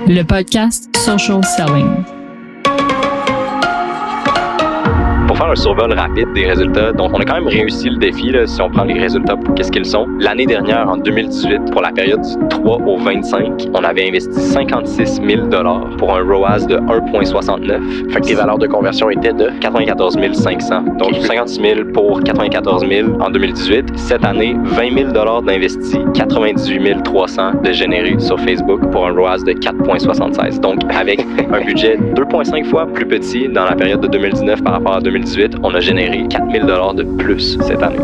le podcast Social Selling. Pour faire un survol rapide des résultats, donc on a quand même réussi le défi, là, si on prend les résultats pour qu'est-ce qu'ils sont. L'année dernière, en 2018, pour la période du 3 au 25, on avait investi 56 000 $ pour un ROAS de 1,69. Fait que tes valeurs de conversion étaient de 94 500. Donc 56 000 pour 94 000 en 2018. Cette année, 20 000 $ d'investis, 98 300 de générés sur Facebook pour un ROAS de 4,76. Donc avec un budget 2,5 fois plus petit dans la période de 2019 par rapport à 2018, on a généré 4 000 $ de plus cette année.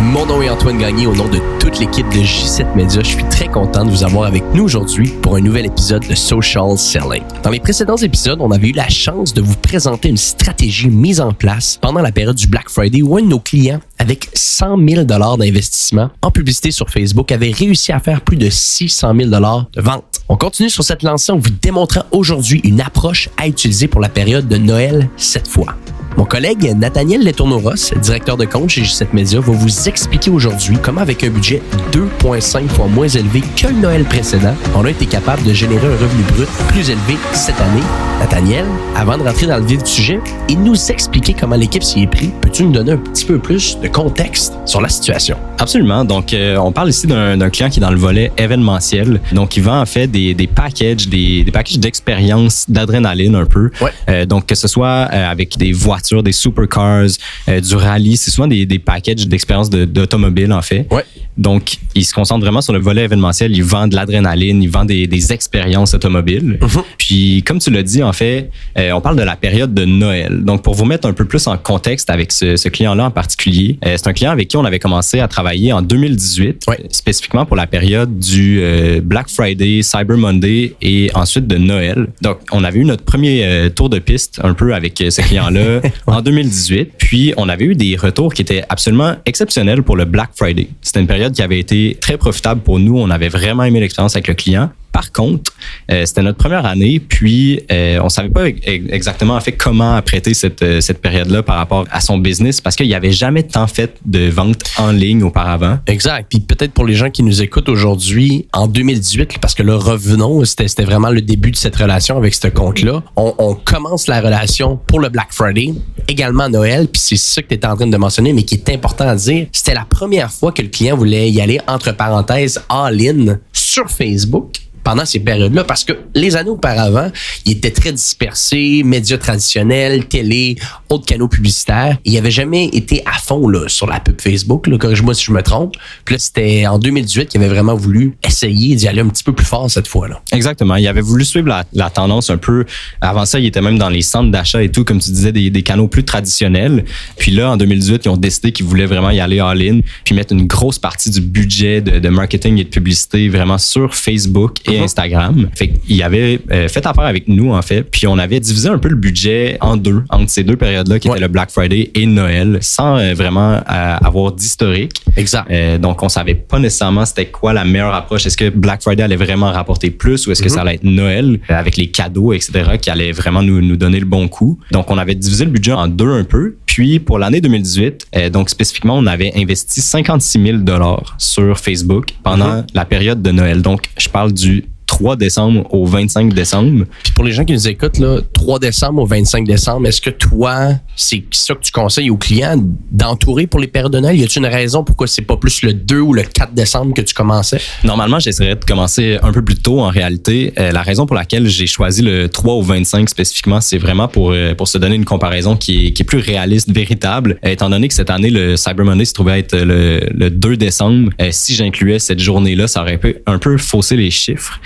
Mon nom est Antoine Gagné, au nom de toute l'équipe de J7 Media. Je suis très content de vous avoir avec nous aujourd'hui pour un nouvel épisode de Social Selling. Dans les précédents épisodes, on avait eu la chance de vous présenter une stratégie mise en place pendant la période du Black Friday où un de nos clients, avec 100 000 $ d'investissement en publicité sur Facebook, avait réussi à faire plus de 600 000 $ de vente. On continue sur cette lancée en vous démontrant aujourd'hui une approche à utiliser pour la période de Noël cette fois. Mon collègue Nathaniel Letourneau-Ross, directeur de compte chez J7 Media, va vous expliquer aujourd'hui comment, avec un budget 2,5 fois moins élevé que le Noël précédent, on a été capable de générer un revenu brut plus élevé cette année. Nathaniel, avant de rentrer dans le vif du sujet et nous expliquer comment l'équipe s'y est pris, peux-tu nous donner un petit peu plus de contexte sur la situation? Absolument. Donc, on parle ici d'un client qui est dans le volet événementiel. Donc, il vend en fait des packages, des packages d'expérience, d'adrénaline un peu. Ouais. Donc, que ce soit avec des voitures, des supercars, du rallye, c'est souvent des packages d'expérience d'automobile en fait. Ouais. Donc, il se concentre vraiment sur le volet événementiel. Il vend de l'adrénaline, il vend des expériences automobiles. Mm-hmm. Puis, comme tu l'as dit, en fait, on parle de la période de Noël. Donc, pour vous mettre un peu plus en contexte avec ce client-là en particulier, c'est un client avec qui on avait commencé à travailler en 2018, ouais, spécifiquement pour la période du Black Friday, Cyber Monday et ensuite de Noël. Donc, on avait eu notre premier tour de piste un peu avec ce client-là en 2018. Puis, on avait eu des retours qui étaient absolument exceptionnels pour le Black Friday. C'était une période qui avait été très profitable pour nous. On avait vraiment aimé l'expérience avec le client. Par contre, c'était notre première année, puis on savait pas exactement en fait comment apprêter cette période-là par rapport à son business parce qu'il n'y avait jamais tant fait de vente en ligne auparavant. Exact. Puis peut-être pour les gens qui nous écoutent aujourd'hui, en 2018, parce que là, revenons, c'était vraiment le début de cette relation avec ce compte-là. On commence la relation pour le Black Friday, également à Noël, puis c'est ça que tu étais en train de mentionner, mais qui est important à dire. C'était la première fois que le client voulait y aller, entre parenthèses, all-in sur Facebook pendant ces périodes-là, parce que les années auparavant, il était très dispersé, médias traditionnels, télé, autres canaux publicitaires. Il n'avait jamais été à fond là, sur la pub Facebook, là, corrige-moi si je me trompe. Puis là, c'était en 2018 qu'il avait vraiment voulu essayer d'y aller un petit peu plus fort cette fois-là. Exactement. Il avait voulu suivre la tendance un peu. Avant ça, il était même dans les centres d'achat et tout, comme tu disais, des canaux plus traditionnels. Puis là, en 2018, ils ont décidé qu'ils voulaient vraiment y aller all-in, puis mettre une grosse partie du budget de marketing et de publicité vraiment sur Facebook et Instagram. Fait qu'il avait fait affaire avec nous, en fait, puis on avait divisé un peu le budget en deux, entre ces deux périodes-là, qui étaient le Black Friday et Noël, sans vraiment avoir d'historique. Exact. Donc, on savait pas nécessairement c'était quoi la meilleure approche. Est-ce que Black Friday allait vraiment rapporter plus ou est-ce que ça allait être Noël avec les cadeaux, etc., qui allait vraiment nous donner le bon coup. Donc, on avait divisé le budget en deux un peu. Puis, pour l'année 2018, donc spécifiquement, on avait investi 56 000 $ sur Facebook pendant la période de Noël. Donc, je parle du 3 décembre au 25 décembre. Puis pour les gens qui nous écoutent, là, 3 décembre au 25 décembre, est-ce que toi, c'est ça que tu conseilles aux clients d'entourer pour les périodes de Noël? Y a-t-il une raison pourquoi c'est pas plus le 2 ou le 4 décembre que tu commençais? Normalement, j'essaierais de commencer un peu plus tôt en réalité. La raison pour laquelle j'ai choisi le 3 au 25 spécifiquement, c'est vraiment pour se donner une comparaison qui est plus réaliste, véritable, étant donné que cette année, le Cyber Monday se trouvait être le 2 décembre. Si j'incluais cette journée-là, ça aurait un peu faussé les chiffres.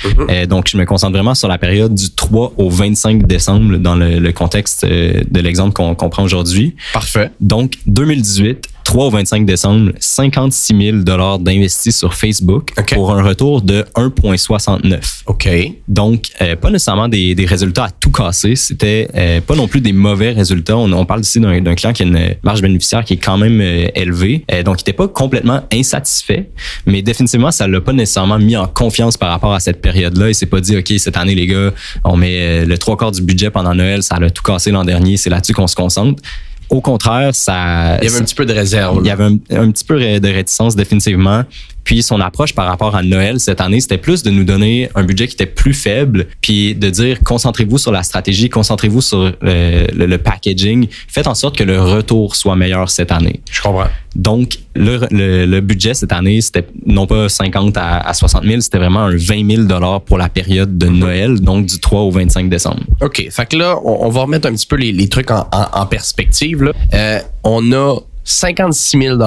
Donc, je me concentre vraiment sur la période du 3 au 25 décembre dans le contexte de l'exemple qu'on prend aujourd'hui. Parfait. Donc, 2018, 3 au 25 décembre, 56 000 $ d'investis sur Facebook pour un retour de 1,69. OK. Donc, pas nécessairement des résultats à tout casser. C'était pas non plus des mauvais résultats. On parle ici d'un client qui a une marge bénéficiaire qui est quand même élevée. Donc, il n'était pas complètement insatisfait, mais définitivement, ça ne l'a pas nécessairement mis en confiance par rapport à cette période-là. Il s'est pas dit, OK, cette année, les gars, on met le 3/4 du budget pendant Noël, ça a tout cassé l'an dernier, c'est là-dessus qu'on se concentre. Au contraire, ça... Il y avait un petit peu de réserve. Il y avait un petit peu de réticence définitivement. Puis son approche par rapport à Noël cette année, c'était plus de nous donner un budget qui était plus faible, puis de dire concentrez-vous sur la stratégie, concentrez-vous sur le packaging, faites en sorte que le retour soit meilleur cette année. Je comprends. Donc, le budget cette année, c'était non pas 50 à 60 000, c'était vraiment un 20 000 pour la période de Noël, donc du 3 au 25 décembre. OK. Fait que là, on va remettre un petit peu les trucs en perspective. Là. On a 56 000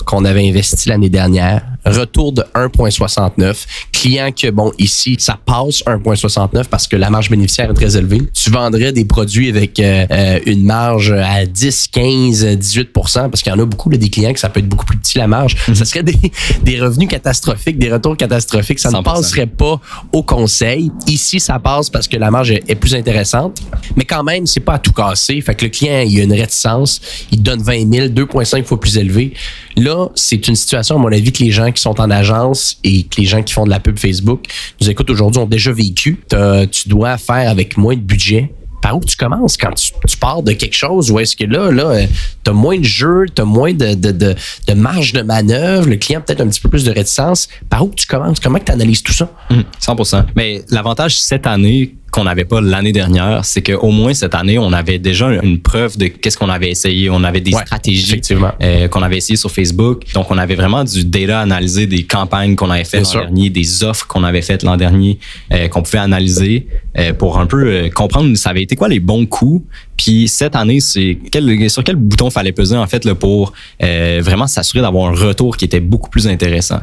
qu'on avait investi l'année dernière, retour de 1,69. Client que, bon, ici, ça passe 1,69 parce que la marge bénéficiaire est très élevée. Tu vendrais des produits avec une marge à 10, 15, 18 parce qu'il y en a beaucoup, là, des clients que ça peut être beaucoup plus petit la marge. Ça serait des revenus catastrophiques, des retours catastrophiques. Ça 100%. Ne passerait pas au conseil. Ici, ça passe parce que la marge est plus intéressante. Mais quand même, c'est pas à tout casser. Fait que le client, il a une réticence. Il donne 20 000, 2,5 fois plus élevé. Là, c'est une situation, à mon avis, que les gens qui sont en agence et que les gens qui font de la pub Facebook nous écoutent aujourd'hui ont déjà vécu. Tu dois faire avec moins de budget. Par où tu commences quand tu pars de quelque chose ou est-ce que là tu as moins de jeu, tu as moins de marge de manœuvre, le client a peut-être un petit peu plus de réticence. Par où tu commences? Comment tu analyses tout ça? 100%. Mais l'avantage cette année qu'on n'avait pas l'année dernière, c'est qu'au moins cette année, on avait déjà une preuve de qu'est-ce qu'on avait essayé. On avait des stratégies qu'on avait essayées sur Facebook. Donc, on avait vraiment du data analysé, des campagnes qu'on avait faites l'an dernier, des offres qu'on avait faites l'an dernier, qu'on pouvait analyser pour un peu comprendre ça avait été quoi les bons coups. Puis cette année, c'est sur quel bouton fallait peser en fait là, pour vraiment s'assurer d'avoir un retour qui était beaucoup plus intéressant.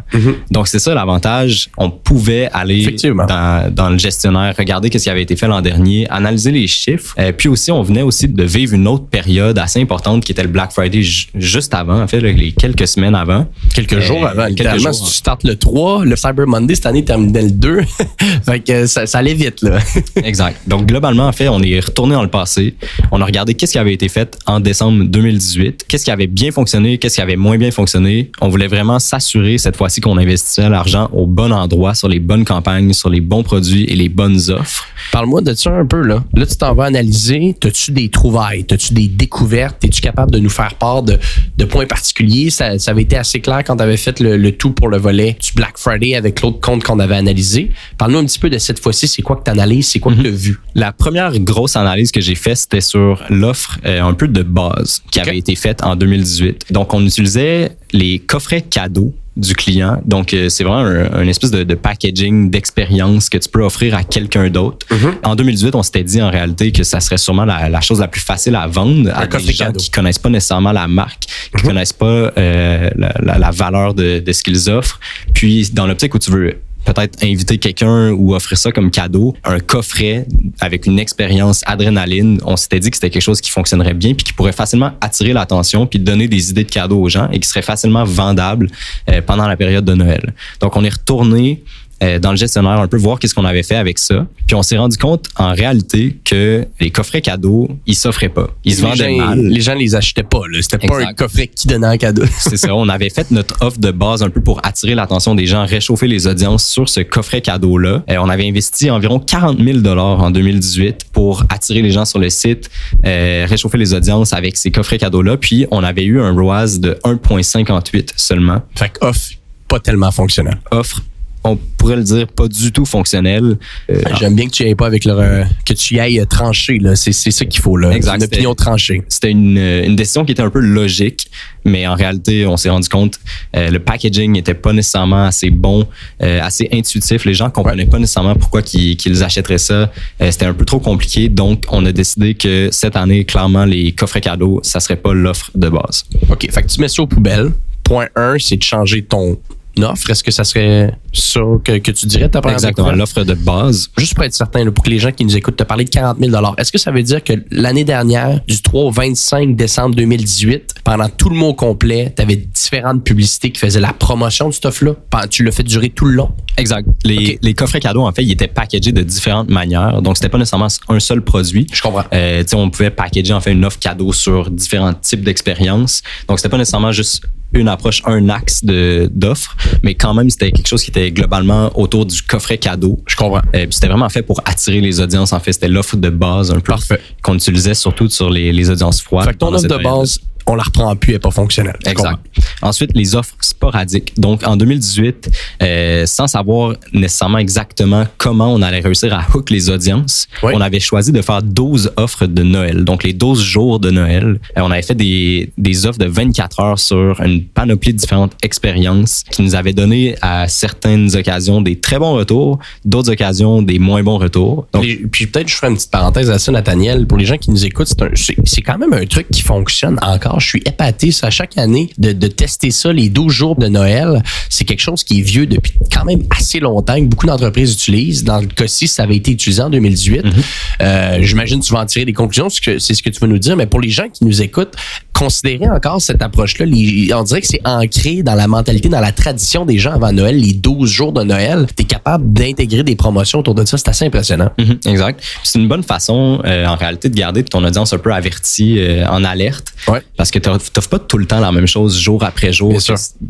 Donc, c'est ça l'avantage. On pouvait aller dans le gestionnaire, regarder qu'est-ce qui avait été fait l'an dernier, analyser les chiffres. Puis aussi, on venait aussi de vivre une autre période assez importante qui était le Black Friday juste avant, en fait, les quelques semaines avant. Quelques jours avant. Littéralement, si tu startes le 3, le Cyber Monday cette année terminait le 2. Fait que ça allait vite, là. Exact. Donc, globalement, en fait, on est retourné dans le passé. On a regardé qu'est-ce qui avait été fait en décembre 2018, qu'est-ce qui avait bien fonctionné, qu'est-ce qui avait moins bien fonctionné. On voulait vraiment s'assurer cette fois-ci qu'on investissait l'argent au bon endroit, sur les bonnes campagnes, sur les bons produits et les bonnes offres. Parle-moi de ça un peu, là. Là, tu t'en vas analyser. T'as-tu des trouvailles? T'as-tu des découvertes? Es-tu capable de nous faire part de points particuliers? Ça avait été assez clair quand t'avais fait le tout pour le volet du Black Friday avec l'autre compte qu'on avait analysé. Parle-nous un petit peu de cette fois-ci. C'est quoi que t'analyses? C'est quoi que t'as vu? La première grosse analyse que j'ai faite, c'était sur l'offre un peu de base qui avait été faite en 2018. Donc, on utilisait les coffrets cadeaux du client. Donc, c'est vraiment un espèce de packaging d'expérience que tu peux offrir à quelqu'un d'autre. En 2018, on s'était dit en réalité que ça serait sûrement la chose la plus facile à vendre à des gens qui connaissent pas nécessairement la marque, qui connaissent pas la valeur de ce qu'ils offrent. Puis, dans l'optique où tu veux peut-être inviter quelqu'un ou offrir ça comme cadeau, un coffret avec une expérience adrénaline, on s'était dit que c'était quelque chose qui fonctionnerait bien puis qui pourrait facilement attirer l'attention puis donner des idées de cadeaux aux gens et qui serait facilement vendable pendant la période de Noël. Donc, on est retourné dans le gestionnaire un peu voir qu'est-ce qu'on avait fait avec ça. Puis on s'est rendu compte en réalité que les coffrets cadeaux, ils s'offraient pas. Ils se vendaient mal. Les gens les achetaient pas. Là. C'était pas un coffret qui donnait un cadeau. C'est ça. On avait fait notre offre de base un peu pour attirer l'attention des gens, réchauffer les audiences sur ce coffret cadeau-là. On avait investi environ 40 000 $ en 2018 pour attirer les gens sur le site, réchauffer les audiences avec ces coffrets cadeaux-là. Puis on avait eu un ROAS de 1,58 seulement. Fait que offre pas tellement fonctionnel. Offre, on pourrait le dire, pas du tout fonctionnel. J'aime bien que tu y ailles pas avec que tu y ailles tranché, là. C'est ça qu'il faut, là. Exact. Une opinion tranchée. C'était une décision qui était un peu logique, mais en réalité, on s'est rendu compte, le packaging n'était pas nécessairement assez bon, assez intuitif. Les gens comprenaient pas nécessairement pourquoi qu'ils achèteraient ça. C'était un peu trop compliqué. Donc, on a décidé que cette année, clairement, les coffrets cadeaux, ça serait pas l'offre de base. OK. Fait que tu mets ça aux poubelles. Point 1, c'est de changer ton offre. Est-ce que ça serait ça que tu dirais ta première? Exactement, l'offre de base. Juste pour être certain, là, pour que les gens qui nous écoutent te parler de 40 000 $, est-ce que ça veut dire que l'année dernière, du 3 au 25 décembre 2018, pendant tout le mois complet, tu avais différentes publicités qui faisaient la promotion de cette offre-là? Tu l'as fait durer tout le long? Exact. Les coffrets cadeaux, en fait, ils étaient packagés de différentes manières. Donc, c'était pas nécessairement un seul produit. Je comprends. On pouvait packager, en fait, une offre cadeau sur différents types d'expériences. Donc, c'était pas nécessairement juste une approche, un axe d'offres, mais quand même, c'était quelque chose qui c'était globalement autour du coffret cadeau. Je comprends. Puis c'était vraiment fait pour attirer les audiences. En fait, c'était l'offre de base un peu qu'on utilisait surtout sur les audiences froides. Fait que ton offre de base, on la reprend plus, elle n'est pas fonctionnelle. Exact. Ensuite, les offres sporadiques. Donc, en 2018, sans savoir nécessairement exactement comment on allait réussir à hook les audiences, on avait choisi de faire 12 offres de Noël. Donc, les 12 jours de Noël. On avait fait des offres de 24 heures sur une panoplie de différentes expériences qui nous avaient donné à certaines occasions des très bons retours, d'autres occasions des moins bons retours. Donc, puis peut-être je ferai une petite parenthèse à ça, Nathaniel. Pour les gens qui nous écoutent, c'est quand même un truc qui fonctionne encore. Je suis épaté ça chaque année de tester ça, les 12 jours de Noël. C'est quelque chose qui est vieux depuis quand même assez longtemps, que beaucoup d'entreprises utilisent. Dans le cas-ci, ça avait été utilisé en 2018. J'imagine que tu vas en tirer des conclusions, c'est ce que tu veux nous dire, mais pour les gens qui nous écoutent, considérez encore cette approche-là. On dirait que c'est ancré dans la mentalité, dans la tradition des gens avant Noël, les 12 jours de Noël. Tu es capable d'intégrer des promotions autour de ça. C'est assez impressionnant. Exact. C'est une bonne façon, en réalité, de garder ton audience un peu avertie, en alerte. Parce que tu n'offres pas tout le temps la même chose jour après jour,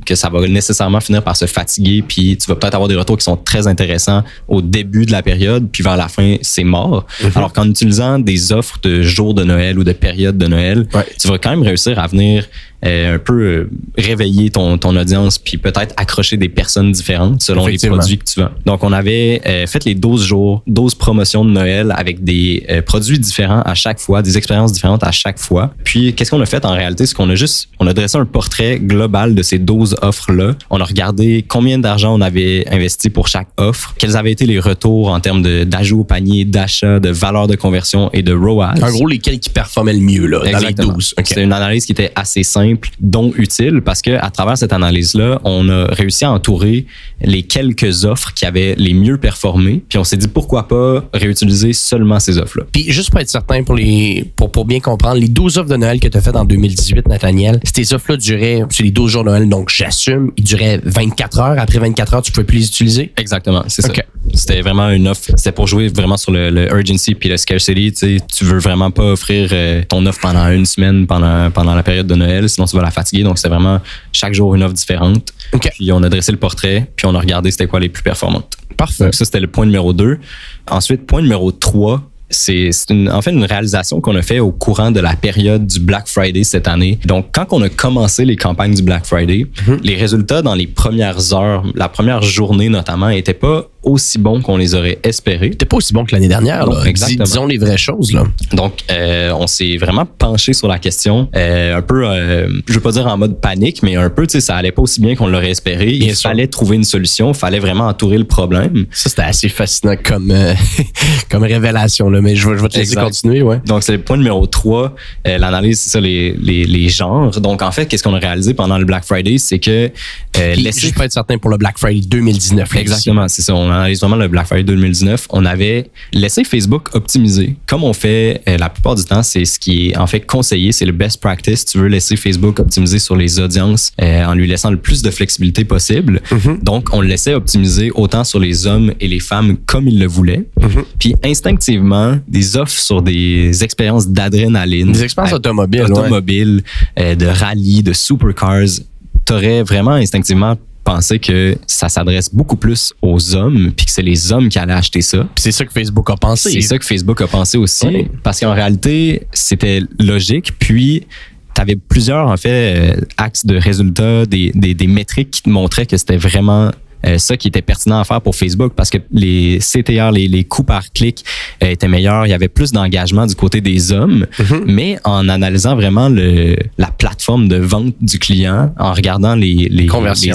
que ça va nécessairement finir par se fatiguer, puis tu vas peut-être avoir des retours qui sont très intéressants au début de la période, puis vers la fin, c'est mort. Alors qu'en utilisant des offres de jours de Noël ou de périodes de Noël, tu vas quand même réussir à venir un peu réveiller ton audience, puis peut-être accrocher des personnes différentes selon les produits que tu vends. Donc, on avait fait les 12 jours, 12 promotions de Noël avec des produits différents à chaque fois, des expériences différentes à chaque fois. Puis, qu'est-ce qu'on a fait en réalité? C'est qu'on a dressé un portrait global de ces 12 offres-là. On a regardé combien d'argent on avait investi pour chaque offre, quels avaient été les retours en termes d'ajout au panier, d'achat, de valeur de conversion et de ROAS. En gros, lesquels qui performaient le mieux là, dans les 12. Okay. C'était une analyse qui était assez simple, donc utile, parce que à travers cette analyse-là, on a réussi à entourer les quelques offres qui avaient les mieux performé, puis on s'est dit pourquoi pas réutiliser seulement ces offres-là. Puis juste pour être certain, pour bien comprendre, les 12 offres de Noël que tu as faites en 2018, Nathaniel, ces offres-là duraient, c'est les 12 jours de Noël, donc j'assume, ils duraient 24 heures. Après 24 heures, tu ne pouvais plus les utiliser? Exactement, c'est ça. C'était vraiment une offre, c'était pour jouer vraiment sur le urgency puis le scarcity. Tu veux vraiment pas offrir ton offre pendant une semaine, pendant la période de Noël, sinon tu vas la fatiguer. Donc, c'est vraiment chaque jour une offre différente. Puis, on a dressé le portrait, puis on a regardé c'était quoi les plus performantes. Parfait. Donc, ça, c'était le point numéro 2. Ensuite, point numéro 3, c'est en fait une réalisation qu'on a fait au courant de la période du Black Friday cette année. Donc, quand on a commencé les campagnes du Black Friday, les résultats dans les premières heures, la première journée notamment, n'étaient pas aussi bons qu'on les aurait espérés. C'était pas aussi bon que l'année dernière. Là. Exactement. Disons les vraies choses. Là. Donc, on s'est vraiment penché sur la question, un peu, je veux pas dire en mode panique, mais un peu, tu sais, ça allait pas aussi bien qu'on l'aurait espéré. Il fallait trouver une solution, il fallait vraiment entourer le problème. Ça, c'était assez fascinant comme révélation, là, mais je vais te laisser continuer. Ouais. Donc, c'est le point numéro 3. L'analyse, c'est ça, les genres. Donc, en fait, qu'est-ce qu'on a réalisé pendant le Black Friday, c'est que... juste pour être certain pour le Black Friday 2019. Exactement, c'est ça. On analyse vraiment le Black Friday 2019. On avait laissé Facebook optimiser. Comme on fait la plupart du temps, c'est ce qui est en fait conseillé, c'est le best practice. Tu veux laisser Facebook optimiser sur les audiences en lui laissant le plus de flexibilité possible. Donc, on le laissait optimiser autant sur les hommes et les femmes comme il le voulait. Puis, instinctivement, des offres sur des expériences d'adrénaline. Des expériences automobiles, de rallye, de supercars. T'aurais vraiment instinctivement pensé que ça s'adresse beaucoup plus aux hommes puis que c'est les hommes qui allaient acheter ça. Puis c'est ça que Facebook a pensé. C'est ça que Facebook a pensé aussi. Parce qu'en réalité, c'était logique. Puis, tu avais plusieurs, en fait, axes de résultats, des métriques qui te montraient que c'était vraiment ça qui était pertinent à faire pour Facebook parce que les CTR, les coûts par clic étaient meilleurs. Il y avait plus d'engagement du côté des hommes. Mais en analysant vraiment la plateforme de vente du client, en regardant les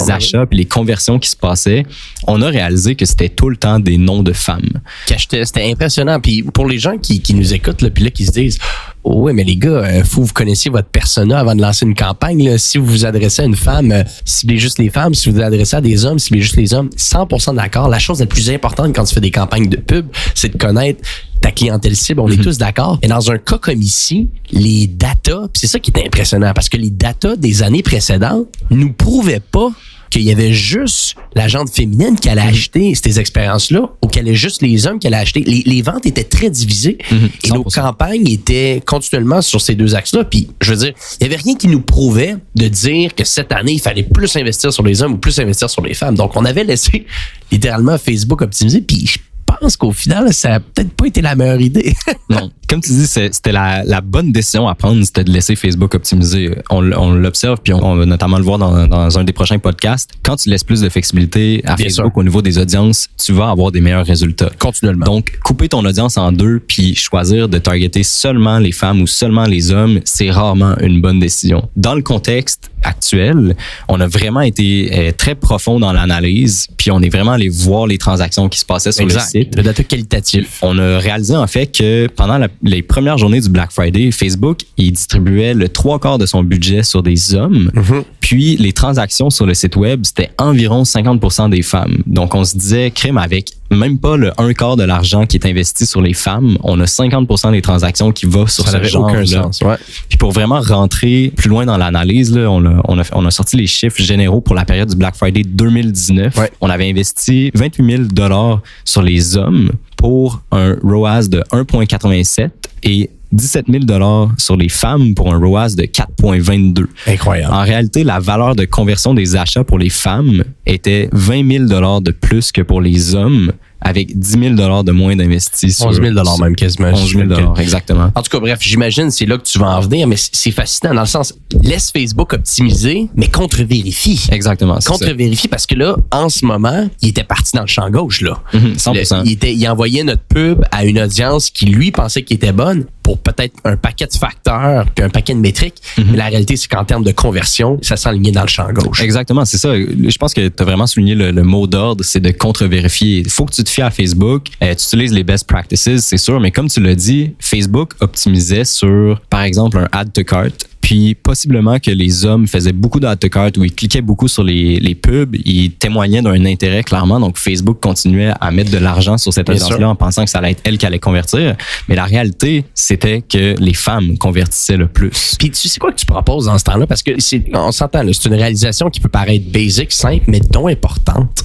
achats puis les conversions qui se passaient, on a réalisé que c'était tout le temps des noms de femmes. C'était impressionnant. Puis pour les gens qui nous écoutent, là, puis là, qui se disent « Ouais, mais les gars, faut que vous connaissiez votre persona avant de lancer une campagne. Là. Si vous vous adressez à une femme, ciblez juste les femmes. Si vous vous adressez à des hommes, ciblez juste les hommes. » 100% d'accord. La chose la plus importante quand tu fais des campagnes de pub, c'est de connaître ta clientèle cible. On est tous d'accord. Et dans un cas comme ici, les datas, c'est ça qui est impressionnant parce que les datas des années précédentes nous prouvaient pas qu'il y avait juste la gente féminine qui allait acheter ces expériences-là ou qu'il y avait juste les hommes qui allaient acheter. Les ventes étaient très divisées et nos 100%. campagnes étaient continuellement sur ces deux axes-là. Puis, je veux dire, il n'y avait rien qui nous prouvait de dire que cette année, il fallait plus investir sur les hommes ou plus investir sur les femmes. Donc, on avait laissé littéralement Facebook optimiser. Puis, je pense qu'au final, ça a peut-être pas été la meilleure idée. Non. Comme tu dis, c'était la bonne décision à prendre, c'était de laisser Facebook optimiser. On l'observe, puis on va notamment le voir dans un des prochains podcasts. Quand tu laisses plus de flexibilité à Bien Facebook sûr. au niveau des audiences, tu vas avoir des meilleurs résultats. Continuellement. Donc, couper ton audience en deux, puis choisir de targeter seulement les femmes ou seulement les hommes, c'est rarement une bonne décision. Dans le contexte actuel, on a vraiment été très profond dans l'analyse, puis on est vraiment allé voir les transactions qui se passaient sur le site. Le data qualitatif. On a réalisé en fait que pendant les premières journées du Black Friday, Facebook, il distribuait le 3/4 de son budget sur des hommes. Puis les transactions sur le site web, c'était environ 50% des femmes. Donc on se disait, crime, avec même pas le 1/4 de l'argent qui est investi sur les femmes, on a 50% des transactions qui va sur Ça ce n'avait genre aucun là. sens. Ouais. Puis pour vraiment rentrer plus loin dans l'analyse, là, on a sorti les chiffres généraux pour la période du Black Friday 2019. Ouais. On avait investi 28 000 $ sur les hommes pour un ROAS de 1,87 et 17 000 $ sur les femmes pour un ROAS de 4,22. Incroyable. En réalité, la valeur de conversion des achats pour les femmes était 20 000 $ de plus que pour les hommes, avec 10 000 $ de moins d'investis. 11 000 $ même quasiment. 11 000 $, exactement. En tout cas, bref, j'imagine c'est là que tu vas en venir, mais c'est fascinant dans le sens, laisse Facebook optimiser, mais contre-vérifie. Exactement. c'est ça. Contre-vérifie parce que là, en ce moment, il était parti dans le champ gauche, là. 100%. Il envoyait notre pub à une audience qui, lui, pensait qu'il était bonne pour peut-être un paquet de facteurs puis un paquet de métriques. Mais la réalité, c'est qu'en termes de conversion, ça s'enlignait dans le champ gauche. Exactement, c'est ça. Je pense que tu as vraiment souligné le mot d'ordre, c'est de contre-vérifier. Il faut que tu te fies à Facebook. Tu utilises les best practices, c'est sûr, mais comme tu l'as dit, Facebook optimisait sur, par exemple, un add to cart. Puis possiblement que les hommes faisaient beaucoup d'add to cart ou ils cliquaient beaucoup sur les pubs, ils témoignaient d'un intérêt clairement. Donc Facebook continuait à mettre de l'argent sur cette Bien audience-là sûr. en pensant que ça allait être elle qui allait convertir. Mais la réalité, c'était que les femmes convertissaient le plus. Puis tu sais quoi que tu proposes dans ce temps-là? Parce que on s'entend, là, c'est une réalisation qui peut paraître basic, simple, mais dont importante.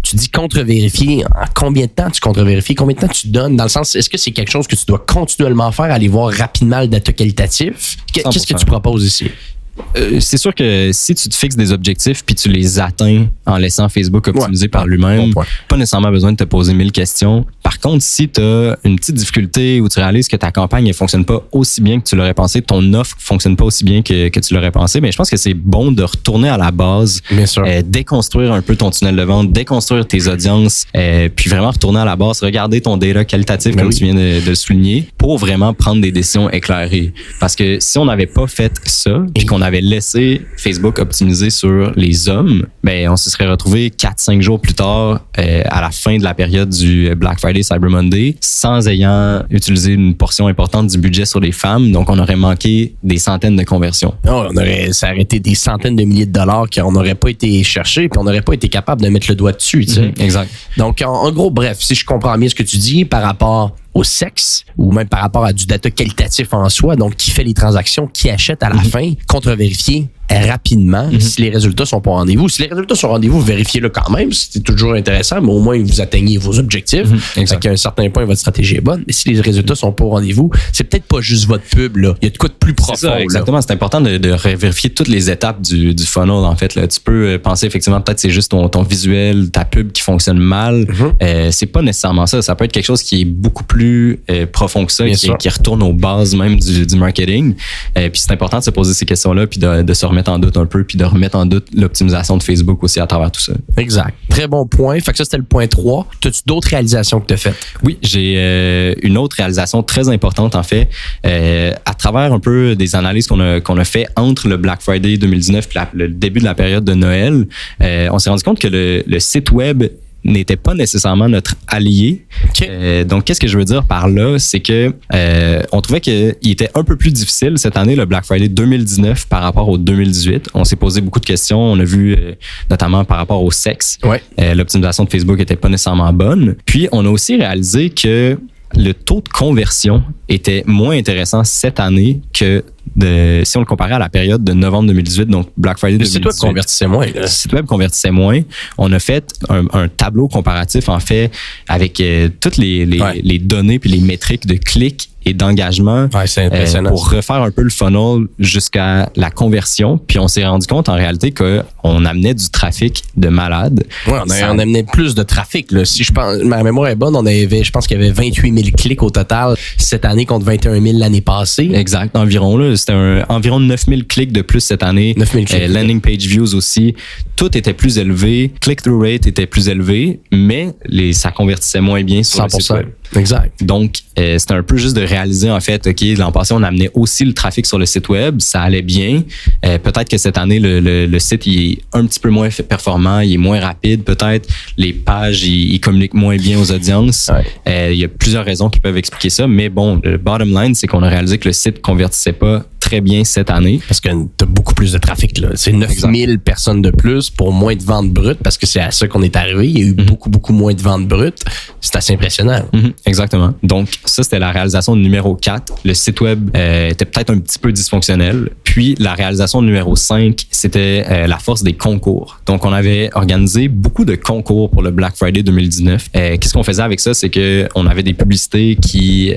Tu dis contre-vérifier. En combien de temps tu contre-vérifies? Combien de temps tu donnes? Dans le sens, est-ce que c'est quelque chose que tu dois continuellement faire, aller voir rapidement le data qualitatif? Qu'est-ce que tu proposes ici? C'est sûr que si tu te fixes des objectifs puis tu les atteins en laissant Facebook optimiser par lui-même, bon point. pas nécessairement besoin de te poser 1000 questions. Par contre, si tu as une petite difficulté ou tu réalises que ta campagne ne fonctionne pas aussi bien que tu l'aurais pensé, ton offre fonctionne pas aussi bien que tu l'aurais pensé, mais je pense que c'est bon de retourner à la base, Bien sûr. déconstruire un peu ton tunnel de vente, déconstruire tes audiences, puis vraiment retourner à la base, regarder ton data qualitatif Ben comme oui. tu viens de le souligner pour vraiment prendre des décisions éclairées. Parce que si on n'avait pas fait ça, puis qu'on avait laissé Facebook optimiser sur les hommes, ben on se serait retrouvé 4-5 jours plus tard à la fin de la période du Black Friday Cyber Monday sans ayant utilisé une portion importante du budget sur les femmes. Donc, on aurait manqué des centaines de conversions. Oh, ça aurait été des centaines de milliers de dollars qu'on n'aurait pas été chercher puis on n'aurait pas été capable de mettre le doigt dessus. Tu sais. Exact. Donc, en gros, bref, si je comprends bien ce que tu dis par rapport au sexe ou même par rapport à du data qualitatif en soi, donc qui fait les transactions, qui achète à la fin, contre-vérifier rapidement si les résultats sont pas au rendez-vous. Si les résultats sont au rendez-vous, vérifiez-le quand même, c'est toujours intéressant, mais au moins vous atteignez vos objectifs. Exact. Fait qu'à un certain point, votre stratégie est bonne. Mais si les résultats sont pas au rendez-vous, c'est peut-être pas juste votre pub, là. Il y a de quoi de plus profond. C'est ça, là. exactement. C'est important de vérifier toutes les étapes du funnel, en fait. Là. Tu peux penser effectivement, peut-être c'est juste ton visuel, ta pub qui fonctionne mal. C'est pas nécessairement ça. Ça peut être quelque chose qui est beaucoup plus profond que ça, Bien qui sûr. retourne aux bases même du marketing. Puis c'est important de se poser ces questions-là, puis de se remettre en doute un peu, puis de remettre en doute l'optimisation de Facebook aussi à travers tout ça. Exact. Très bon point. Fait que ça, c'était le point 3. T'as-tu d'autres réalisations que tu as faites? Oui, j'ai une autre réalisation très importante, en fait. À travers un peu des analyses qu'on a fait entre le Black Friday 2019 et le début de la période de Noël, on s'est rendu compte que le site web n'était pas nécessairement notre allié. Okay. Donc, qu'est-ce que je veux dire par là? C'est que on trouvait qu'il était un peu plus difficile cette année, le Black Friday 2019 par rapport au 2018. On s'est posé beaucoup de questions. On a vu notamment par rapport au sexe. Ouais. L'optimisation de Facebook n'était pas nécessairement bonne. Puis, on a aussi réalisé que le taux de conversion était moins intéressant cette année que si on le comparait à la période de novembre 2018, donc Black Friday 2018. Le site web convertissait moins. Le site web convertissait moins. On a fait un tableau comparatif, en fait, avec toutes les données puis les métriques de clics et d'engagement c'est impressionnant. pour refaire un peu le funnel jusqu'à la conversion. Puis on s'est rendu compte en réalité qu'on amenait du trafic de malade. Ouais, on amenait plus de trafic. Là. Si je pense, ma mémoire est bonne, je pense qu'il y avait 28 000 clics au total cette année contre 21 000 l'année passée. Exact, environ. Là, c'était environ 9 000 clics de plus cette année. 9 000 clics. Landing page views aussi. Tout était plus élevé. Click-through rate était plus élevé, mais ça convertissait moins bien sur 100%. Le site web. Exact. Donc, c'était un peu juste de réaliser, en fait, OK, l'an passé, on amenait aussi le trafic sur le site web. Ça allait bien. Peut-être que cette année, le site il est un petit peu moins performant, il est moins rapide. Peut-être les pages, ils communiquent moins bien aux audiences. Ouais. Il y a plusieurs raisons qui peuvent expliquer ça. Mais bon, le bottom line, c'est qu'on a réalisé que le site convertissait pas très bien cette année. Parce que tu as beaucoup plus de trafic. Là. C'est 9000 personnes de plus pour moins de ventes brutes parce que c'est à ça qu'on est arrivé. Il y a eu beaucoup moins de ventes brutes. C'est assez impressionnant. Exactement. Donc, ça, c'était la réalisation numéro 4. Le site web était peut-être un petit peu dysfonctionnel. Puis, la réalisation numéro 5, c'était la force des concours. Donc, on avait organisé beaucoup de concours pour le Black Friday 2019. Qu'est-ce qu'on faisait avec ça? C'est qu'on avait des publicités qui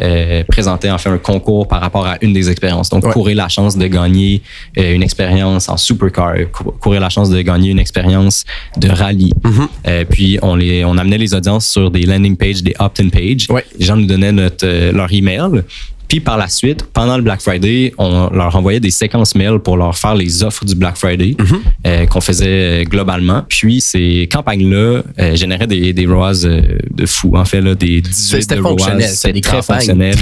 présentaient en fait un concours par rapport à une des expériences. Donc, courir la chance de gagner une expérience en supercar, courir la chance de gagner une expérience de rallye. Puis, on amenait les audiences sur des landing pages, des opt-in pages. Les gens nous donnaient leur email. Puis par la suite, pendant le Black Friday, on leur envoyait des séquences mail pour leur faire les offres du Black Friday qu'on faisait globalement. Puis ces campagnes-là généraient des ROAS de fou. En fait, là, des 18 c'était de fonctionnel. ROAS. C'était très fonctionnel.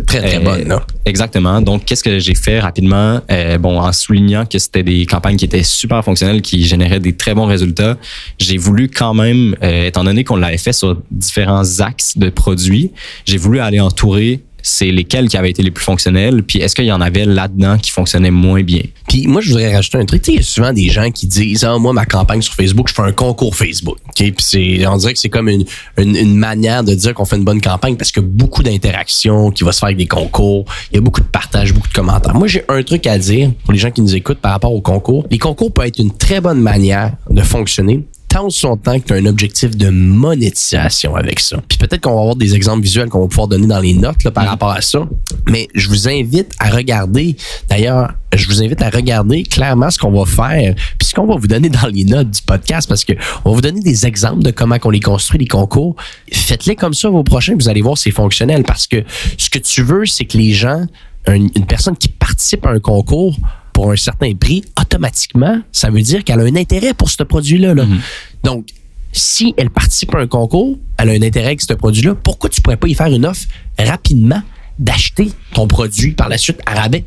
Très bonnes. Là. Exactement. Donc, qu'est-ce que j'ai fait rapidement? En soulignant que c'était des campagnes qui étaient super fonctionnelles, qui généraient des très bons résultats, j'ai voulu quand même, étant donné qu'on l'avait fait sur différents axes de produits, j'ai voulu aller entourer c'est lesquels qui avaient été les plus fonctionnels, puis est-ce qu'il y en avait là-dedans qui fonctionnaient moins bien. Puis moi, je voudrais rajouter un truc. Tu sais, il y a souvent des gens qui disent « Ah, moi, ma campagne sur Facebook, je fais un concours Facebook. » Okay? Puis on dirait que c'est comme une manière de dire qu'on fait une bonne campagne parce qu'il y a beaucoup d'interactions qui va se faire avec des concours. Il y a beaucoup de partages, beaucoup de commentaires. Moi, j'ai un truc à dire pour les gens qui nous écoutent par rapport aux concours. Les concours peuvent être une très bonne manière de fonctionner tant son temps que tu as un objectif de monétisation avec ça. Puis peut-être qu'on va avoir des exemples visuels qu'on va pouvoir donner dans les notes là, par rapport à ça. Mais je vous invite à regarder, clairement ce qu'on va faire puis ce qu'on va vous donner dans les notes du podcast parce qu'on va vous donner des exemples de comment on les construit, les concours. Faites-les comme ça vos prochains, vous allez voir c'est fonctionnel parce que ce que tu veux, c'est que les gens, une personne qui participe à un concours pour un certain prix, automatiquement, ça veut dire qu'elle a un intérêt pour ce produit-là. Là. Donc, si elle participe à un concours, elle a un intérêt avec ce produit-là, pourquoi tu ne pourrais pas y faire une offre rapidement d'acheter ton produit par la suite à rabais?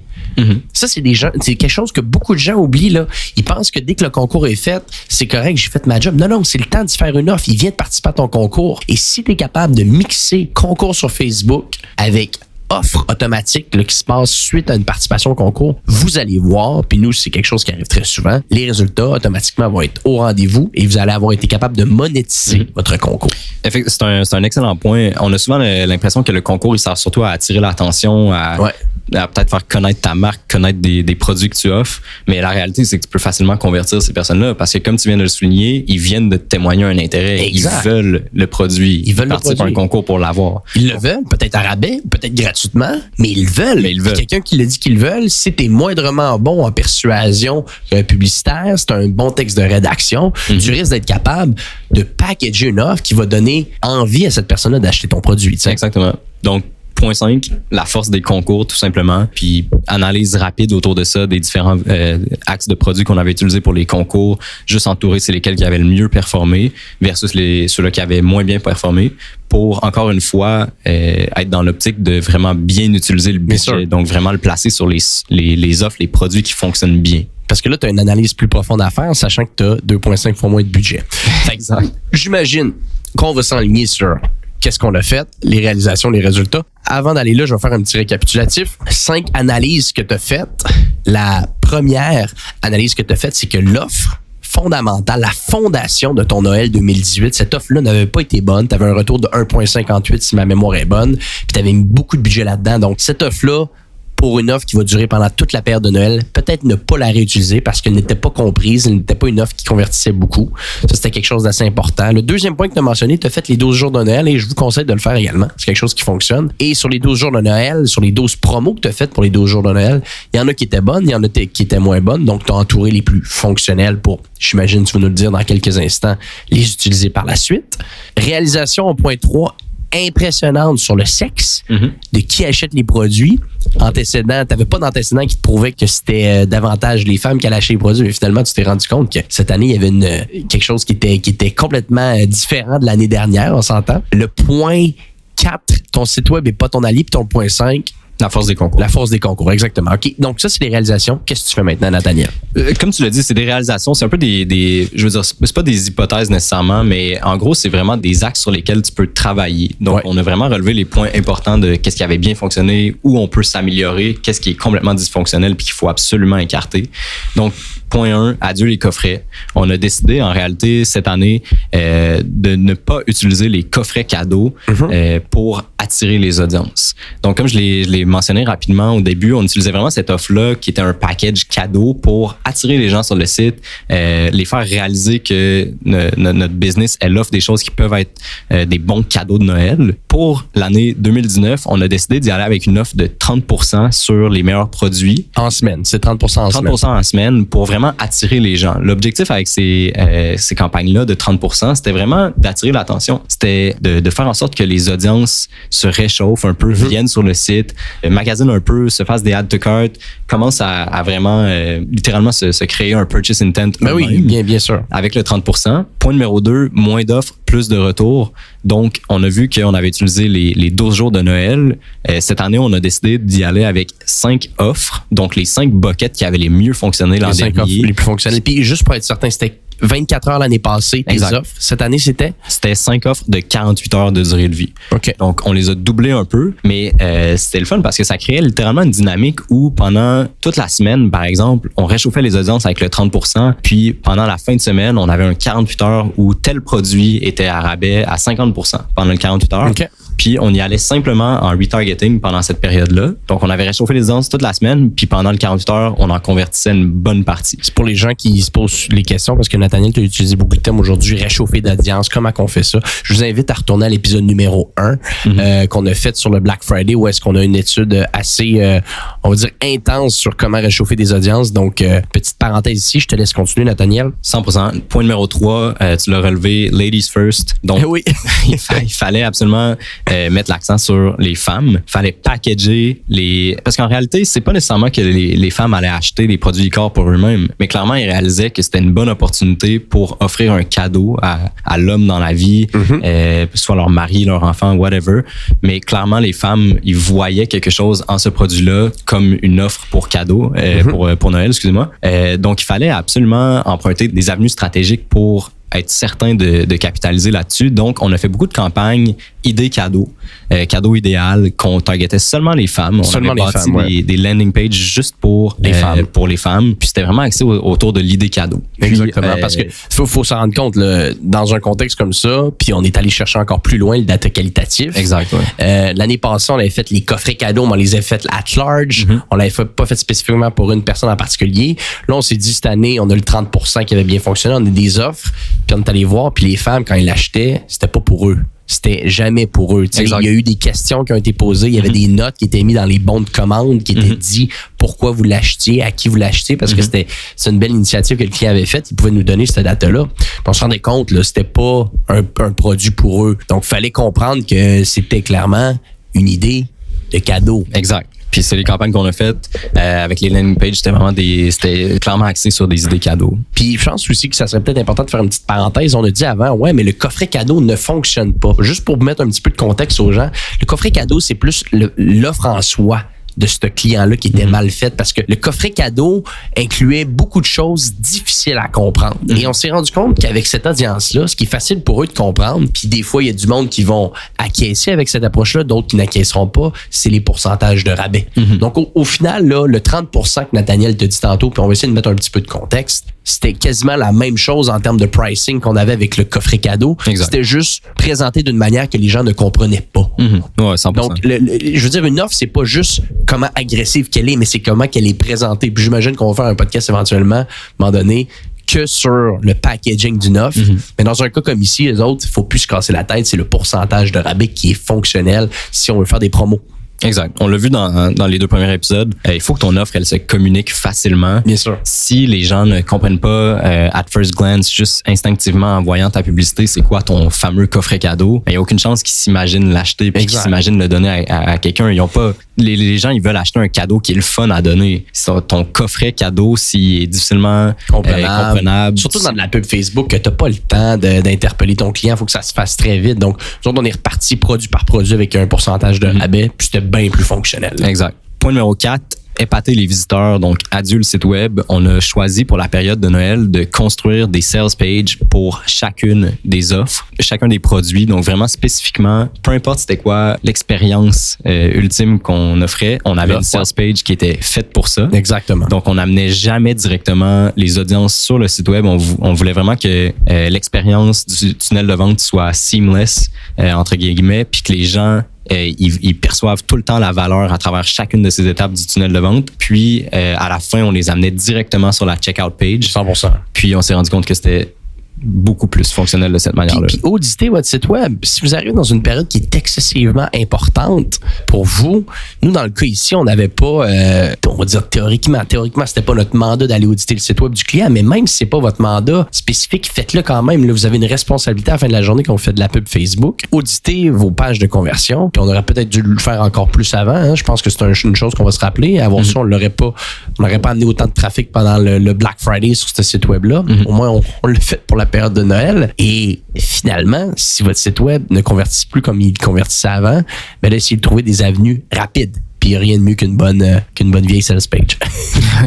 Ça, c'est quelque chose que beaucoup de gens oublient. Là. Ils pensent que dès que le concours est fait, c'est correct, j'ai fait ma job. Non, c'est le temps d'y faire une offre. Il vient de participer à ton concours. Et si tu es capable de mixer concours sur Facebook avec offre automatique là, qui se passe suite à une participation au concours, vous allez voir, puis nous, c'est quelque chose qui arrive très souvent, les résultats automatiquement vont être au rendez-vous et vous allez avoir été capable de monétiser votre concours. C'est un excellent point. On a souvent l'impression que le concours, il sert surtout à attirer l'attention, à peut-être faire connaître ta marque, connaître des produits que tu offres, mais la réalité, c'est que tu peux facilement convertir ces personnes-là parce que, comme tu viens de le souligner, ils viennent de témoigner un intérêt. Exact. Ils veulent le produit. Ils veulent participent à un concours pour l'avoir. Ils le veulent, peut-être à rabais, peut-être gratuitement, mais ils veulent. Quelqu'un qui le dit qu'ils veulent, si t'es moindrement bon en persuasion publicitaire, c'est un bon texte de rédaction, tu risques d'être capable de packager une offre qui va donner envie à cette personne-là d'acheter ton produit. T'sais. Exactement. Donc, point 5, la force des concours, tout simplement. Puis, analyse rapide autour de ça, des différents axes de produits qu'on avait utilisés pour les concours. Juste entourer, c'est lesquels qui avaient le mieux performé versus ceux-là qui avaient moins bien performé pour, encore une fois, être dans l'optique de vraiment bien utiliser le budget. Donc, vraiment le placer sur les offres, les produits qui fonctionnent bien. Parce que là, tu as une analyse plus profonde à faire, sachant que tu as 2,5 fois moins de budget. Exact. J'imagine qu'on va s'enligner sur qu'est-ce qu'on a fait, les réalisations, les résultats. Avant d'aller là, je vais faire un petit récapitulatif. 5 analyses que tu as faites. La première analyse que tu as faite, c'est que l'offre fondamentale, la fondation de ton Noël 2018, cette offre-là n'avait pas été bonne. Tu avais un retour de 1,58 si ma mémoire est bonne, puis tu avais mis beaucoup de budget là-dedans. Donc, cette offre-là pour une offre qui va durer pendant toute la période de Noël, peut-être ne pas la réutiliser parce qu'elle n'était pas comprise, elle n'était pas une offre qui convertissait beaucoup. Ça, c'était quelque chose d'assez important. Le deuxième point que tu as mentionné, tu as fait les 12 jours de Noël et je vous conseille de le faire également. C'est quelque chose qui fonctionne. Et sur les 12 jours de Noël, sur les 12 promos que tu as faites pour les 12 jours de Noël, il y en a qui étaient bonnes, il y en a qui étaient moins bonnes. Donc, tu as entouré les plus fonctionnels pour, j'imagine, tu vas nous le dire dans quelques instants, les utiliser par la suite. Réalisation au point 3, impressionnante sur le sexe de qui achète les produits. Antécédent, t'avais pas d'antécédent qui te prouvait que c'était davantage les femmes qui allaient acheter les produits, mais finalement, tu t'es rendu compte que cette année, il y avait quelque chose qui était complètement différent de l'année dernière, on s'entend. Le point 4, ton site web n'est pas ton allié, puis ton point 5, La force des concours. La force des concours, exactement. OK. Donc, ça, c'est les réalisations. Qu'est-ce que tu fais maintenant, Nathaniel? Comme tu l'as dit, c'est des réalisations. C'est un peu je veux dire, c'est pas des hypothèses nécessairement, mais en gros, c'est vraiment des axes sur lesquels tu peux travailler. Donc, on a vraiment relevé les points importants de qu'est-ce qui avait bien fonctionné, où on peut s'améliorer, qu'est-ce qui est complètement dysfonctionnel puis qu'il faut absolument écarter. Donc, point 1, adieu les coffrets. On a décidé, en réalité, cette année, de ne pas utiliser les coffrets cadeaux pour attirer les audiences. Donc, comme je l'ai mentionné rapidement au début, on utilisait vraiment cette offre-là qui était un package cadeau pour attirer les gens sur le site, les faire réaliser que notre business, elle offre des choses qui peuvent être des bons cadeaux de Noël. Pour l'année 2019, on a décidé d'y aller avec une offre de 30% sur les meilleurs produits. En semaine, c'est 30% en semaine. 30% en semaine pour vraiment attirer les gens. L'objectif avec ces campagnes-là de 30%, c'était vraiment d'attirer l'attention. C'était de faire en sorte que les audiences se réchauffent un peu, viennent sur le site, magasinent un peu, se fassent des add to cart, commencent à vraiment littéralement se créer un purchase intent. Ben oui, bien sûr. Avec le 30%. Point numéro 2, moins d'offres, plus de retours. Donc, on a vu qu'on avait utilisé les 12 jours de Noël. Cette année, on a décidé d'y aller avec 5 offres. Donc, les 5 buckets qui avaient les mieux fonctionné l'an dernier. Les 5 offres les plus fonctionnelles. Puis, juste pour être certain, c'était 24 heures l'année passée, tes offres. Cette année, c'était? C'était 5 offres de 48 heures de durée de vie. OK. Donc, on les a doublés un peu, mais c'était le fun parce que ça créait littéralement une dynamique où pendant toute la semaine, par exemple, on réchauffait les audiences avec le 30%, puis pendant la fin de semaine, on avait un 48 heures où tel produit était à rabais à 50% pendant le 48 heures. OK. Puis on y allait simplement en retargeting pendant cette période-là. Donc, on avait réchauffé les audiences toute la semaine, puis pendant le 48 heures, on en convertissait une bonne partie. C'est pour les gens qui se posent les questions, parce que Nathaniel, tu as utilisé beaucoup de thèmes aujourd'hui, réchauffer d'audience, comment qu'on fait ça. Je vous invite à retourner à l'épisode numéro 1 qu'on a fait sur le Black Friday, où est-ce qu'on a une étude assez, on va dire, intense sur comment réchauffer des audiences. Donc, petite parenthèse ici, je te laisse continuer, Nathaniel. 100%. Point numéro 3, tu l'as relevé, ladies first. Donc, oui. il fallait absolument mettre l'accent sur les femmes. Il fallait packager parce qu'en réalité, c'est pas nécessairement que les femmes allaient acheter des produits e-corps pour eux-mêmes, mais clairement, ils réalisaient que c'était une bonne opportunité pour offrir un cadeau à l'homme dans la vie, soit leur mari, leur enfant, whatever. Mais clairement, les femmes, ils voyaient quelque chose en ce produit-là comme une offre pour cadeau, pour Noël, excusez-moi. Donc, il fallait absolument emprunter des avenues stratégiques pour être certain de capitaliser là-dessus. Donc, on a fait beaucoup de campagnes idées cadeaux, cadeaux idéal qu'on targetait seulement les femmes. On avait bâti des landing pages juste pour les femmes. Puis c'était vraiment axé autour de l'idée cadeau. Exactement, parce que faut s'en rendre compte là, dans un contexte comme ça, puis on est allé chercher encore plus loin le data qualitatif. Exact. Ouais. L'année passée, on avait fait les coffrets cadeaux, mais on les avait fait at large. On l'avait pas fait spécifiquement pour une personne en particulier. Là, on s'est dit cette année, on a le 30% qui avait bien fonctionné, on a des offres, puis on est allé voir, puis les femmes, quand ils l'achetaient, c'était pas pour eux. C'était jamais pour eux. Il y a eu des questions qui ont été posées, il y avait des notes qui étaient mises dans les bons de commande qui étaient dit pourquoi vous l'achetiez, à qui vous l'achetiez, parce que c'est une belle initiative que le client avait faite. Il pouvait nous donner cette date-là. On se rendait compte, là, c'était pas un produit pour eux. Donc, il fallait comprendre que c'était clairement une idée de cadeau. Exact. Puis c'est les campagnes qu'on a faites avec les landing pages, c'était clairement axé sur des idées cadeaux. Puis je pense aussi que ça serait peut-être important de faire une petite parenthèse. On a dit avant, mais le coffret cadeau ne fonctionne pas. Juste pour mettre un petit peu de contexte aux gens, le coffret cadeau, c'est plus l'offre en soi de ce client-là qui était mal faite, parce que le coffret cadeau incluait beaucoup de choses difficiles à comprendre. Et on s'est rendu compte qu'avec cette audience-là, ce qui est facile pour eux de comprendre, puis des fois, il y a du monde qui vont acquiescer avec cette approche-là, d'autres qui n'acquiesceront pas, c'est les pourcentages de rabais. Donc, au final, là, le 30% que Nathaniel te dit tantôt, puis on va essayer de mettre un petit peu de contexte, c'était quasiment la même chose en termes de pricing qu'on avait avec le coffret cadeau. Exact. C'était juste présenté d'une manière que les gens ne comprenaient pas. Ouais, 100%. Donc, je veux dire, une offre, c'est pas juste comment agressive qu'elle est, mais c'est comment qu'elle est présentée. Puis j'imagine qu'on va faire un podcast éventuellement, à un moment donné, que sur le packaging d'une offre. Mais dans un cas comme ici, les autres, il faut plus se casser la tête. C'est le pourcentage de rabais qui est fonctionnel si on veut faire des promos. Exact. On l'a vu dans les 2 premiers épisodes. Il faut que ton offre, elle se communique facilement. Bien sûr. Si les gens ne comprennent pas at first glance, juste instinctivement en voyant ta publicité, c'est quoi ton fameux coffret cadeau, il n'y a aucune chance qu'ils s'imaginent l'acheter puis qu'ils s'imaginent le donner à quelqu'un. Ils ont pas. Les gens, ils veulent acheter un cadeau qui est le fun à donner. Ton coffret cadeau, s'il est difficilement comprenable. Surtout dans de la pub Facebook, que tu n'as pas le temps d'interpeller ton client. Il faut que ça se fasse très vite. Donc, nous autres, on est reparti produit par produit avec un pourcentage de rabais, puis c'était bien plus fonctionnel. Exact. Point numéro 4. Épater les visiteurs, donc adieu le site web. On a choisi pour la période de Noël de construire des sales pages pour chacune des offres, chacun des produits. Donc vraiment spécifiquement, peu importe c'était quoi l'expérience ultime qu'on offrait, on avait une sales page qui était faite pour ça. Exactement. Donc on n'amenait jamais directement les audiences sur le site web. On voulait vraiment que l'expérience du tunnel de vente soit seamless, entre guillemets, puis que les gens ils perçoivent tout le temps la valeur à travers chacune de ces étapes du tunnel de vente. Puis, à la fin, on les amenait directement sur la checkout page. 100%. Puis, on s'est rendu compte que c'était beaucoup plus fonctionnel de cette manière-là. Puis auditez votre site web. Si vous arrivez dans une période qui est excessivement importante pour vous, nous, dans le cas ici, on n'avait pas, on va dire théoriquement, c'était pas notre mandat d'aller auditer le site web du client, mais même si c'est pas votre mandat spécifique, faites-le quand même. Là, vous avez une responsabilité à la fin de la journée quand vous faites de la pub Facebook. Auditez vos pages de conversion, puis on aurait peut-être dû le faire encore plus avant. Hein. Je pense que c'est une chose qu'on va se rappeler. Avant ça, on n'aurait pas amené autant de trafic pendant le Black Friday sur ce site web-là. Au moins, on l'a fait pour la période de Noël. Et finalement, si votre site web ne convertit plus comme il convertissait avant, ben là, essayez de trouver des avenues rapides. Puis rien de mieux qu'une bonne vieille sales page.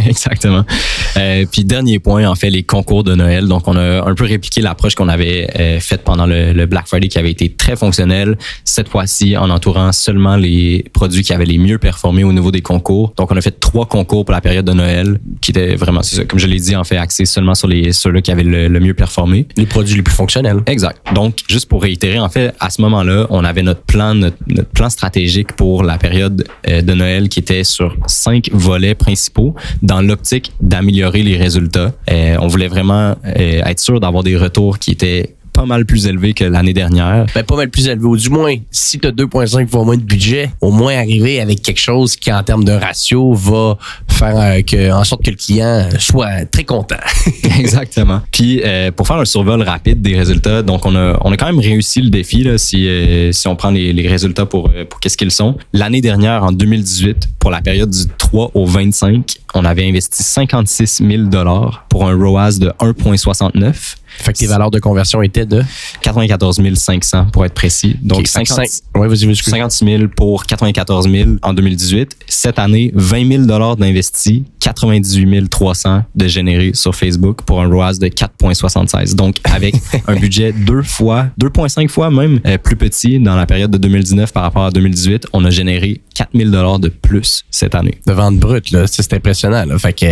Exactement. Puis dernier point, en fait, les concours de Noël. Donc, on a un peu répliqué l'approche qu'on avait faite pendant le Black Friday qui avait été très fonctionnelle. Cette fois-ci, en entourant seulement les produits qui avaient les mieux performés au niveau des concours. Donc, on a fait 3 concours pour la période de Noël qui étaient vraiment, c'est ça, comme je l'ai dit, en fait, axés seulement sur ceux-là qui avaient le mieux performé. Les produits les plus fonctionnels. Exact. Donc, juste pour réitérer, en fait, à ce moment-là, on avait notre plan stratégique pour la période de Noël qui était sur 5 volets principaux dans l'optique d'améliorer les résultats. On voulait vraiment être sûr d'avoir des retours qui étaient pas mal plus élevés que l'année dernière. Ben, pas mal plus élevé. Ou du moins, si tu as 2,5 fois moins de budget, au moins arriver avec quelque chose qui, en termes de ratio, va faire en sorte que le client soit très content. Exactement. Puis, pour faire un survol rapide des résultats, donc on a quand même réussi le défi là, si on prend les résultats pour qu'est-ce qu'ils sont. L'année dernière, en 2018, pour la période du 3 au 25, on avait investi 56 000 $ pour un ROAS de 1,69. Fait que tes valeurs de conversion étaient de 94 500 pour être précis. Donc, 56 000 pour 94 000 en 2018. Cette année, 20 000 $ d'investis, 98 300 de générés sur Facebook pour un ROAS de 4,76. Donc, avec un budget 2,5 fois même plus petit dans la période de 2019 par rapport à 2018, on a généré 4 000 $ de plus cette année. De vente brute, là, c'est impressionnant. Là. Fait que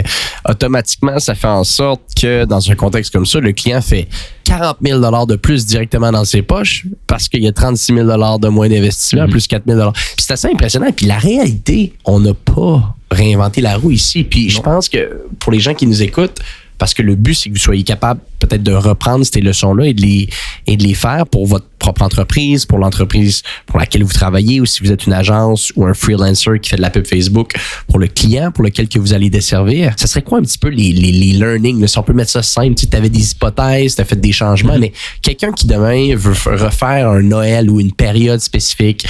automatiquement, ça fait en sorte que dans un contexte comme ça, le client fait 40 000 $ de plus directement dans ses poches parce qu'il y a 36 000 $ de moins d'investissement, plus 4 000 $. Puis c'est assez impressionnant. Puis la réalité, on n'a pas réinventé la roue ici. Puis je pense que pour les gens qui nous écoutent, parce que le but, c'est que vous soyez capable peut-être de reprendre ces leçons-là et de les faire pour votre propre entreprise, pour l'entreprise pour laquelle vous travaillez, ou si vous êtes une agence ou un freelancer qui fait de la pub Facebook, pour le client pour lequel que vous allez desservir. Ça serait quoi un petit peu les learnings? Là, si on peut mettre ça simple, tu avais des hypothèses, tu as fait des changements, mais quelqu'un qui demain veut refaire un Noël ou une période spécifique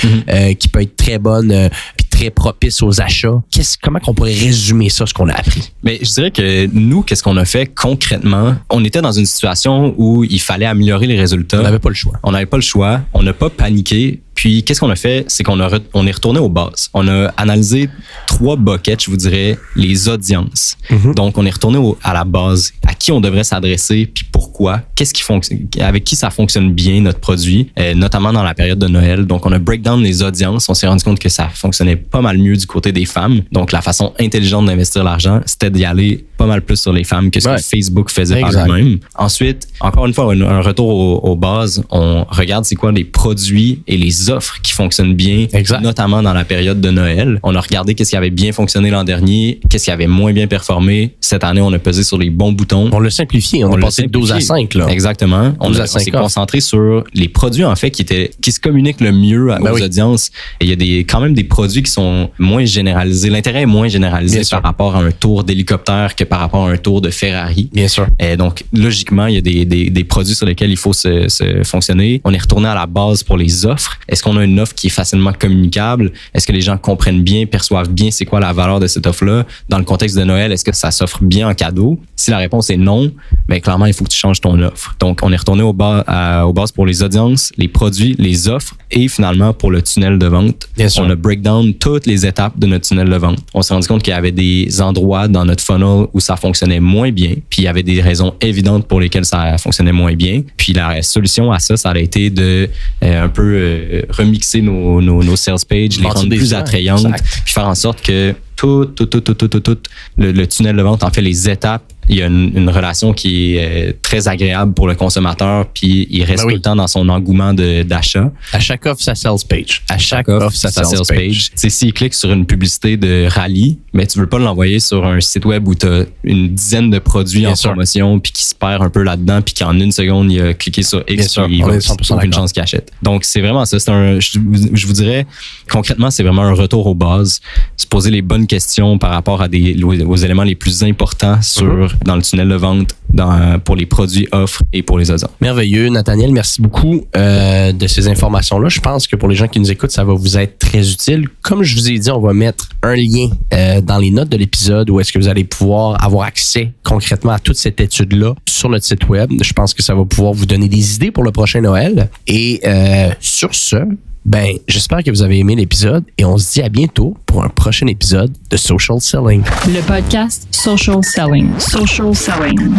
qui peut être très bonne puis très propice aux achats, comment qu'on pourrait résumer ça, ce qu'on a appris? Mais je dirais que nous, qu'est-ce qu'on a fait concrètement? On était dans une situation où il fallait améliorer les résultats. On n'avait pas le choix. On n'a pas paniqué. Puis, qu'est-ce qu'on a fait? C'est qu'on est retourné aux bases. On a analysé 3 buckets, je vous dirais, les audiences. Donc, on est retourné à la base. À qui on devrait s'adresser, puis pourquoi? Avec qui ça fonctionne bien, notre produit, notamment dans la période de Noël. Donc, on a breakdown les audiences. On s'est rendu compte que ça fonctionnait pas mal mieux du côté des femmes. Donc, la façon intelligente d'investir l'argent, c'était d'y aller pas mal plus sur les femmes que ce que Facebook faisait par Exact. lui-même. Ensuite, encore une fois, un retour aux bases. On regarde c'est quoi les produits et les offres qui fonctionnent bien, Exact. notamment dans la période de Noël. On a regardé qu'est-ce qui avait bien fonctionné l'an dernier, qu'est-ce qui avait moins bien performé. Cette année, on a pesé sur les bons boutons. On l'a simplifié. On a l'a passé de 12 à 5. Là. Exactement. On 12 à 5 s'est offres. concentré sur les produits, en fait, qui se communiquent le mieux aux audiences. Et il y a quand même des produits qui sont moins généralisés. L'intérêt est moins généralisé par rapport à un tour d'hélicoptère que par rapport à un tour de Ferrari. Bien sûr. Et donc, logiquement, il y a des produits sur lesquels il faut se fonctionner. On est retourné à la base pour les offres. Est-ce qu'on a une offre qui est facilement communicable? Est-ce que les gens comprennent bien, perçoivent bien c'est quoi la valeur de cette offre-là? Dans le contexte de Noël, est-ce que ça s'offre bien en cadeau? Si la réponse est non, bien, clairement, il faut que tu changes ton offre. Donc, on est retourné aux bases pour les audiences, les produits, les offres et finalement pour le tunnel de vente. Bien sûr. On a breakdown toutes les étapes de notre tunnel de vente. On s'est rendu compte qu'il y avait des endroits dans notre funnel où ça fonctionnait moins bien, puis il y avait des raisons évidentes pour lesquelles ça fonctionnait moins bien. Puis la solution à ça a été de un peu remixer nos sales pages, les rendre plus attrayantes, puis faire en sorte que tout le tunnel de vente, en fait, les étapes, il y a une relation qui est très agréable pour le consommateur, puis il reste tout le temps dans son engouement d'achat. À chaque offre, sa sales page. À chaque offre, sa sales page. S'il clique sur une publicité de rallye, mais tu veux pas l'envoyer sur un site web où tu as une dizaine de produits en promotion, puis qui se perd un peu là-dedans, puis qu'en une seconde, il a cliqué sur X, puis il a aucune chance qu'il achète. Donc, c'est vraiment ça. Je vous dirais, concrètement, c'est vraiment un retour aux bases. Se poser les bonnes questions par rapport aux éléments les plus importants dans le tunnel de vente, pour les produits, offres et pour les audiences. Merveilleux. Nathaniel, merci beaucoup de ces informations-là. Je pense que pour les gens qui nous écoutent, ça va vous être très utile. Comme je vous ai dit, on va mettre un lien dans les notes de l'épisode où est-ce que vous allez pouvoir avoir accès concrètement à toute cette étude-là sur notre site web. Je pense que ça va pouvoir vous donner des idées pour le prochain Noël. Et sur ce, j'espère que vous avez aimé l'épisode et on se dit à bientôt pour un prochain épisode de Social Selling. Le podcast Social Selling. Social Selling.